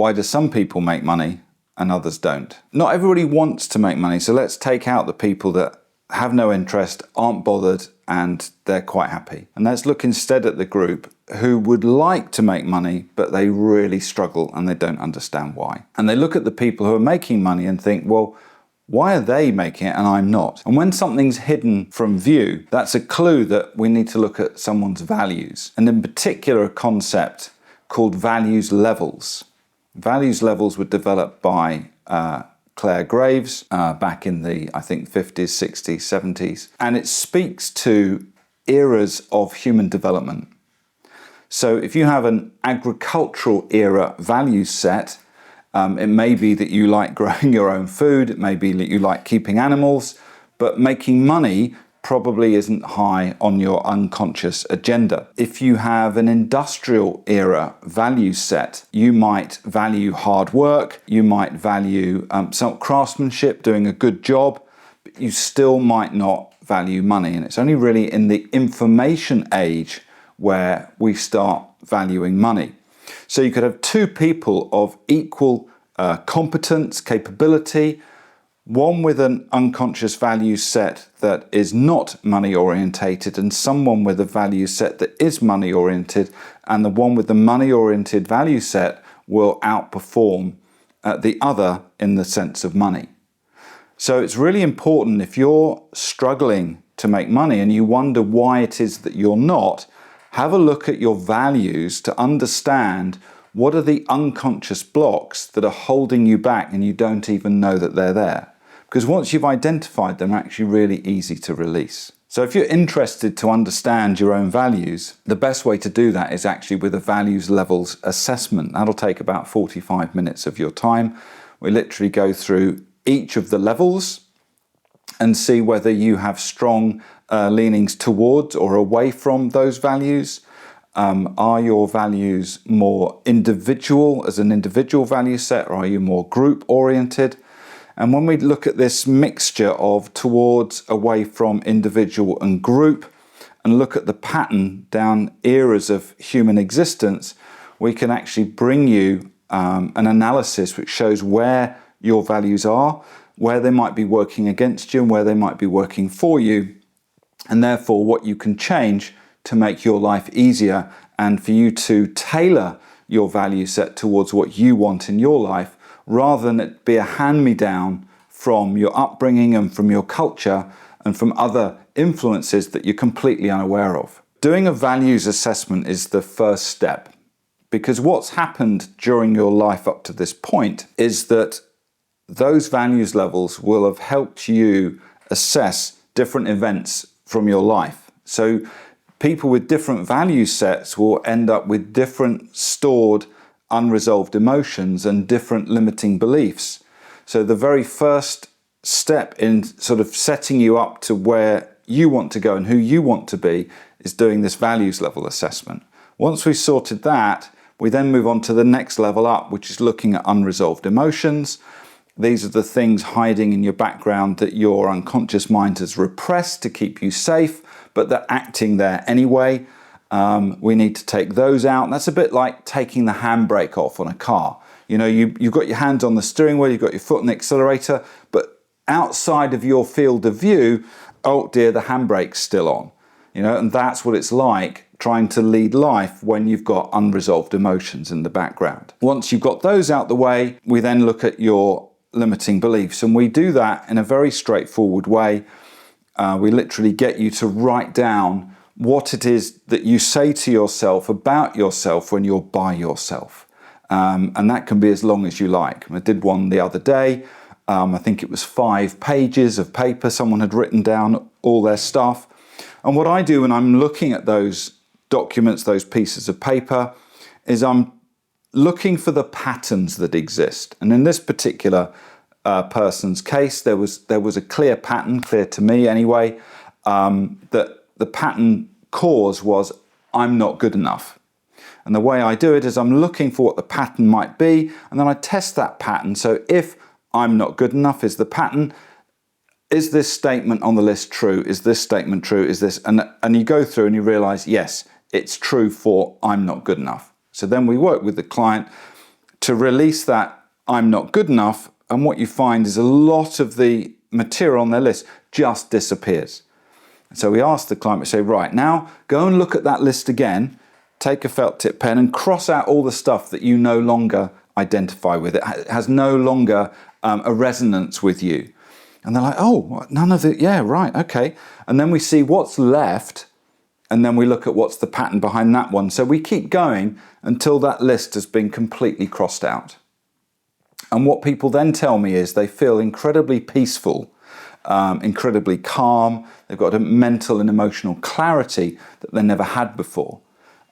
why do some people make money and others don't? Not everybody wants to make money, so let's take out the people that have no interest, aren't bothered, and they're quite happy. And let's look instead at the group who would like to make money, but they really struggle and they don't understand why. And they look at the people who are making money and think, well, why are they making it and I'm not? And when something's hidden from view, that's a clue that we need to look at someone's values. And in particular, a concept called values levels. Values levels were developed by Clare Graves back in the, I think, 50s, 60s, 70s. And it speaks to eras of human development. So if you have an agricultural era value set, it may be that you like growing your own food, it may be that you like keeping animals, but making money probably isn't high on your unconscious agenda. If you have an industrial era value set, you might value hard work, you might value some craftsmanship, doing a good job, but you still might not value money. And it's only really in the information age where we start valuing money. So you could have two people of equal competence, capability, one with an unconscious value set that is not money orientated and someone with a value set that is money oriented, and the one with the money oriented value set will outperform the other in the sense of money. So it's really important, if you're struggling to make money and you wonder why it is that you're not, have a look at your values to understand what are the unconscious blocks that are holding you back and you don't even know that they're there. Because once you've identified them, they're actually really easy to release. So if you're interested to understand your own values, the best way to do that is actually with a values levels assessment. That'll take about 45 minutes of your time. We literally go through each of the levels and see whether you have strong leanings towards or away from those values. Are your values more individual as an individual value set, or are you more group oriented? And when we look at this mixture of towards, away from, individual and group, and look at the pattern down eras of human existence, we can actually bring you an analysis which shows where your values are, where they might be working against you and where they might be working for you, and therefore what you can change to make your life easier and for you to tailor your value set towards what you want in your life, rather than it be a hand-me-down from your upbringing and from your culture and from other influences that you're completely unaware of. Doing a values assessment is the first step, because what's happened during your life up to this point is that those values levels will have helped you assess different events from your life. So people with different value sets will end up with different stored unresolved emotions and different limiting beliefs. So the very first step in sort of setting you up to where you want to go and who you want to be is doing this values level assessment. Once we've sorted that, we then move on to the next level up, which is looking at unresolved emotions. These are the things hiding in your background that your unconscious mind has repressed to keep you safe, but they're acting there anyway. We need to take those out. And that's a bit like taking the handbrake off on a car. You know, you've got your hands on the steering wheel, you've got your foot on the accelerator, but outside of your field of view, oh dear, the handbrake's still on. You know, and that's what it's like trying to lead life when you've got unresolved emotions in the background. Once you've got those out the way, we then look at your limiting beliefs, and we do that in a very straightforward way. We literally get you to write down what it is that you say to yourself about yourself when you're by yourself. And that can be as long as you like. I did one the other day. I think it was 5 pages of paper. Someone had written down all their stuff. And what I do when I'm looking at those documents, those pieces of paper, is I'm looking for the patterns that exist. And in this particular person's case, there was a clear pattern, clear to me anyway, that the pattern cause was I'm not good enough. And the way I do it is I'm looking for what the pattern might be, and then I test that pattern. So if I'm not good enough is the pattern, is this statement on the list true? Is this statement true? Is this, and you go through and you realize, yes, it's true for I'm not good enough. So then we work with the client to release that I'm not good enough, and what you find is a lot of the material on their list just disappears. So we ask the client, we say, right, now go and look at that list again, take a felt tip pen and cross out all the stuff that you no longer identify with. It has no longer a resonance with you. And they're like, oh, none of it, yeah, right, okay. And then we see what's left, and then we look at what's the pattern behind that one. So we keep going until that list has been completely crossed out. And what people then tell me is they feel incredibly peaceful, incredibly calm. They've got a mental and emotional clarity that they never had before.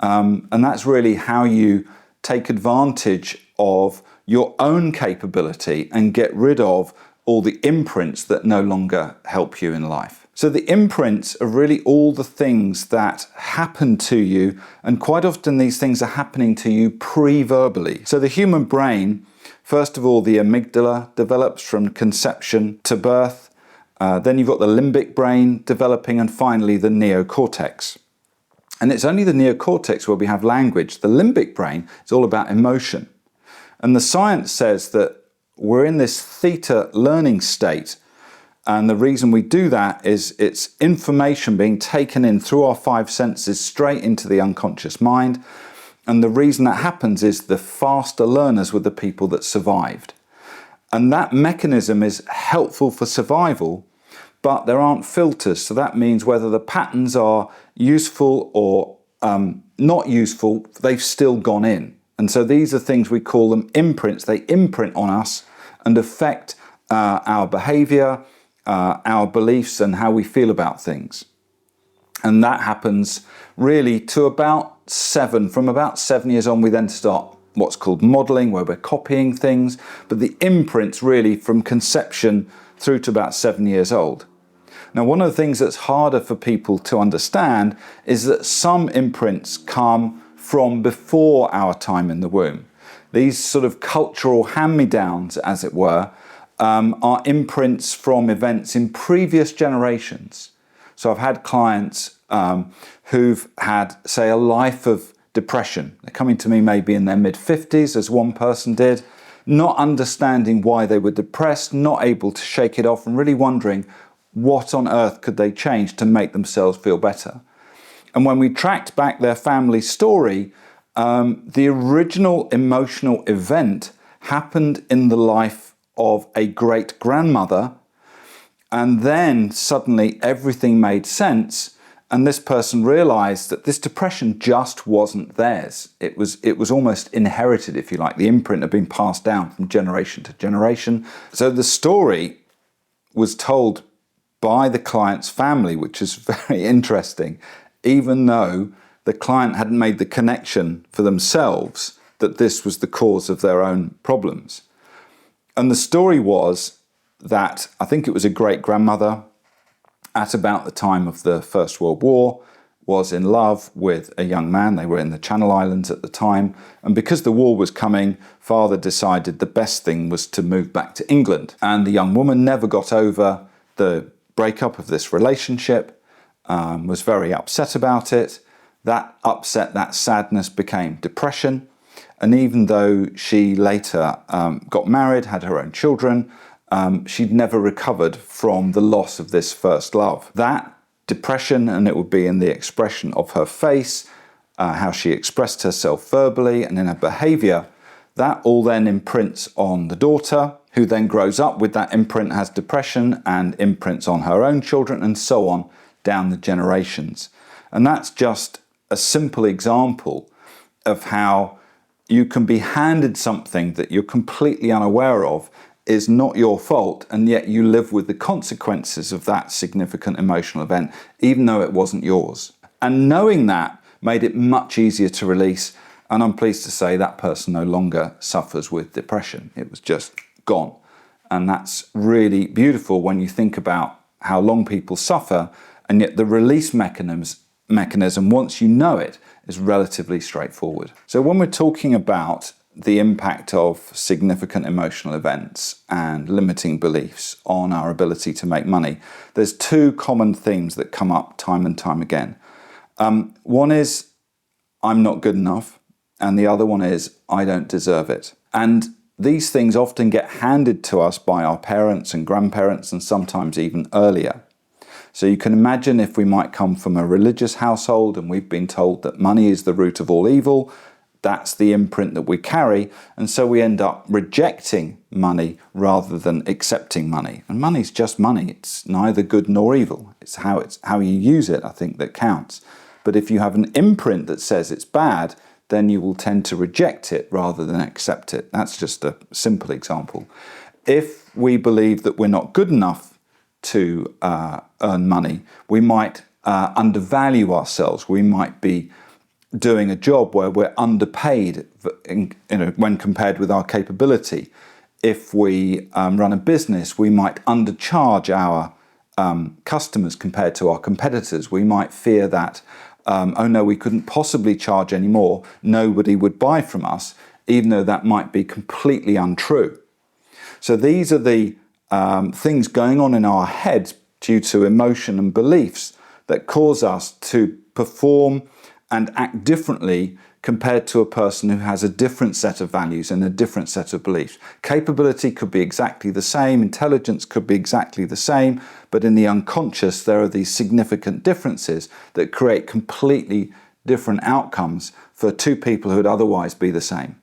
And that's really how you take advantage of your own capability and get rid of all the imprints that no longer help you in life. So the imprints are really all the things that happen to you, and quite often these things are happening to you pre-verbally. So the human brain, first of all, the amygdala develops from conception to birth. Then you've got the limbic brain developing, and finally the neocortex. And it's only the neocortex where we have language. The limbic brain is all about emotion. And the science says that we're in this theta learning state. And the reason we do that is it's information being taken in through our five senses straight into the unconscious mind. And the reason that happens is the faster learners were the people that survived. And that mechanism is helpful for survival, but there aren't filters. So that means whether the patterns are useful or not useful, they've still gone in. And so these are things, we call them imprints. They imprint on us and affect our behavior, our beliefs, and how we feel about things. And that happens really to about 7. From about 7 years on, we then start what's called modeling, where we're copying things. But the imprints really from conception through to about 7 years old. Now, one of the things that's harder for people to understand is that some imprints come from before our time in the womb. These sort of cultural hand-me-downs, as it were, are imprints from events in previous generations. So I've had clients who've had, say, a life of depression. They're coming to me maybe in their mid-50s, as one person did, not understanding why they were depressed, not able to shake it off, and really wondering what on earth could they change to make themselves feel better. And when we tracked back their family story, the original emotional event happened in the life of a great-grandmother, and then suddenly everything made sense, and this person realized that this depression just wasn't theirs. It was almost inherited, if you like. The imprint had been passed down from generation to generation. So the story was told by the client's family, which is very interesting, even though the client hadn't made the connection for themselves that this was the cause of their own problems. And the story was that, I think it was a great-grandmother at about the time of the First World War, was in love with a young man. They were in the Channel Islands at the time. And because the war was coming, father decided the best thing was to move back to England. And the young woman never got over the breakup of this relationship, was very upset about it. That upset, that sadness became depression. And even though she later got married, had her own children, she'd never recovered from the loss of this first love. That depression, and it would be in the expression of her face, how she expressed herself verbally and in her behavior, that all then imprints on the daughter, who then grows up with that imprint, has depression, and imprints on her own children, and so on down the generations. And that's just a simple example of how you can be handed something that you're completely unaware of, is not your fault, and yet you live with the consequences of that significant emotional event, even though it wasn't yours. And knowing that made it much easier to release, and I'm pleased to say that person no longer suffers with depression. It was just gone. And that's really beautiful when you think about how long people suffer, and yet the release mechanism, once you know it, is relatively straightforward. So when we're talking about the impact of significant emotional events and limiting beliefs on our ability to make money, there's two common themes that come up time and time again. One is, I'm not good enough, and the other one is, I don't deserve it. And these things often get handed to us by our parents and grandparents, and sometimes even earlier. So you can imagine if we might come from a religious household and we've been told that money is the root of all evil, that's the imprint that we carry, and so we end up rejecting money rather than accepting money. And money's just money. It's neither good nor evil. It's how you use it, I think, that counts. But if you have an imprint that says it's bad, then you will tend to reject it rather than accept it. That's just a simple example. If we believe that we're not good enough to earn money, we might undervalue ourselves. We might be doing a job where we're underpaid when compared with our capability. If we run a business, we might undercharge our customers compared to our competitors. We might fear that, oh no, we couldn't possibly charge any more. Nobody would buy from us, even though that might be completely untrue. So these are the things going on in our heads due to emotion and beliefs that cause us to perform and act differently compared to a person who has a different set of values and a different set of beliefs. Capability could be exactly the same, intelligence could be exactly the same, but in the unconscious there are these significant differences that create completely different outcomes for two people who would otherwise be the same.